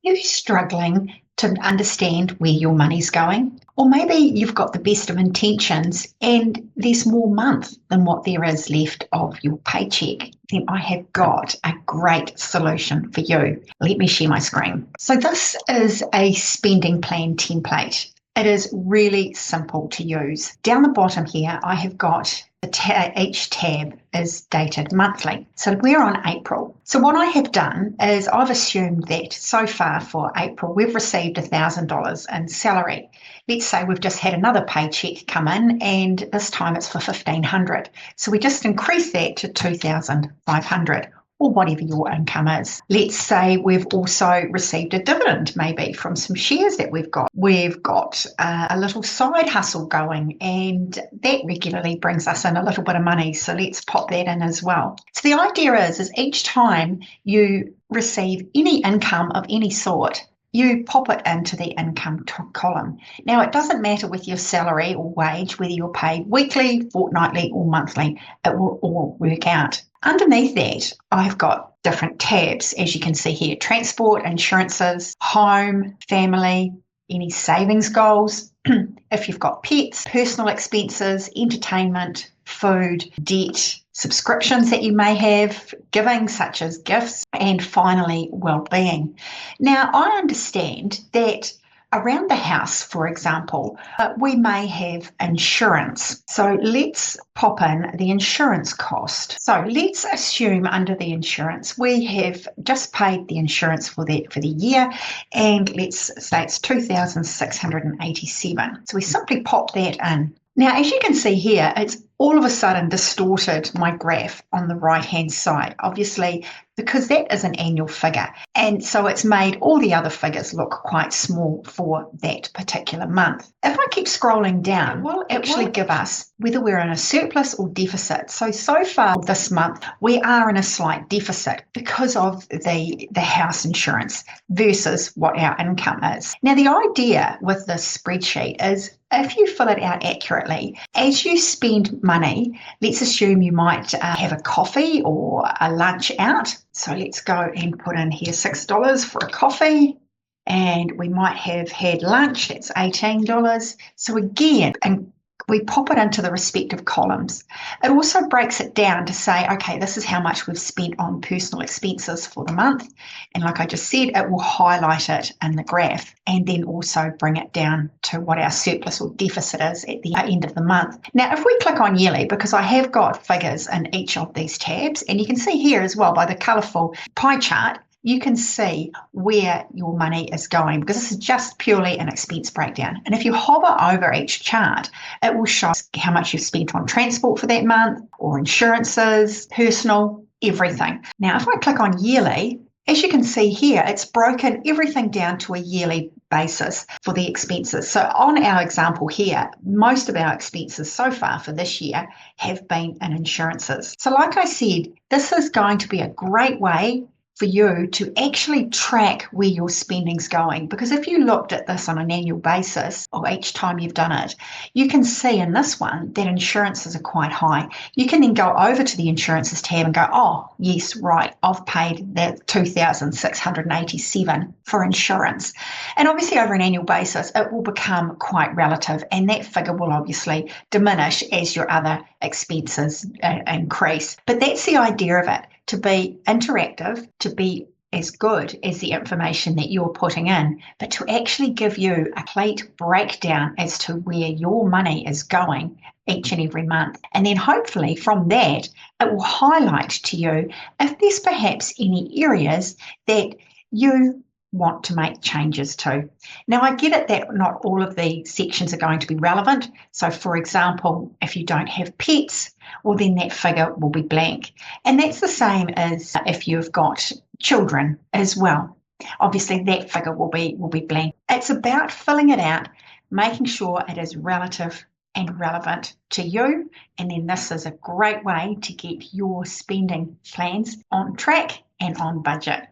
Are you struggling to understand where your money's going? Or maybe you've got the best of intentions and there's more month than what there is left of your paycheck. Then I have got a great solution for you. Let me share my screen. So this is a spending plan template. It is really simple to use. Down the bottom here, I have got each tab is dated monthly. So we're on April. So what I have done is I've assumed that so far for April, we've received $1,000 in salary. Let's say we've just had another paycheck come in and this time it's for $1,500. So we just increase that to $2,500. Or whatever your income is. Let's say we've also received a dividend maybe from some shares that we've got. We've got a little side hustle going and that regularly brings us in a little bit of money. So let's pop that in as well. So the idea is each time you receive any income of any sort, you pop it into the income column. Now, it doesn't matter with your salary or wage, whether you're paid weekly, fortnightly, or monthly, it will all work out. Underneath that, I've got different tabs, as you can see here: transport, insurances, home, family, any savings goals, if you've got pets, personal expenses, entertainment, food, debt, subscriptions that you may have, giving such as gifts, and finally, well-being. Now, I understand that around the house, for example, we may have insurance. So let's pop in the insurance cost. So let's assume under the insurance, we have just paid the insurance for the year, and let's say it's $2,687. So we simply pop that in. Now, as you can see here, it's all of a sudden distorted my graph on the right-hand side, obviously, because that is an annual figure. And so it's made all the other figures look quite small for that particular month. If I keep scrolling down, it will actually give us whether we're in a surplus or deficit. So far this month, we are in a slight deficit because of the house insurance versus what our income is. Now, the idea with this spreadsheet is if you fill it out accurately, as you spend money, let's assume you might have a coffee or a lunch out. So let's go and put in here $6 for a coffee. And we might have had lunch, that's $18. So again, and we pop it into the respective columns. It also breaks it down to say, okay, this is how much we've spent on personal expenses for the month. And like I just said, it will highlight it in the graph and then also bring it down to what our surplus or deficit is at the end of the month. Now, if we click on yearly, because I have got figures in each of these tabs, and you can see here as well by the colourful pie chart, you can see where your money is going because this is just purely an expense breakdown. And if you hover over each chart, it will show how much you've spent on transport for that month or insurances, personal, everything. Now, if I click on yearly, as you can see here, it's broken everything down to a yearly basis for the expenses. So on our example here, most of our expenses so far for this year have been in insurances. So like I said, this is going to be a great way for you to actually track where your spending's going. Because if you looked at this on an annual basis or each time you've done it, you can see in this one that insurances are quite high. You can then go over to the insurances tab and go, oh, yes, right, I've paid that $2,687 for insurance. And obviously over an annual basis, it will become quite relative and that figure will obviously diminish as your other expenses increase. But that's the idea of it, to be interactive, to be as good as the information that you're putting in, but to actually give you a complete breakdown as to where your money is going each and every month. And then hopefully from that, it will highlight to you if there's perhaps any areas that you want to make changes to. Now, I get it that not all of the sections are going to be relevant. So, for example, if you don't have pets, well, then that figure will be blank. And that's the same as if you've got children as well. Obviously, that figure will be blank. It's about filling it out, making sure it is relative and relevant to you. And then this is a great way to get your spending plans on track and on budget.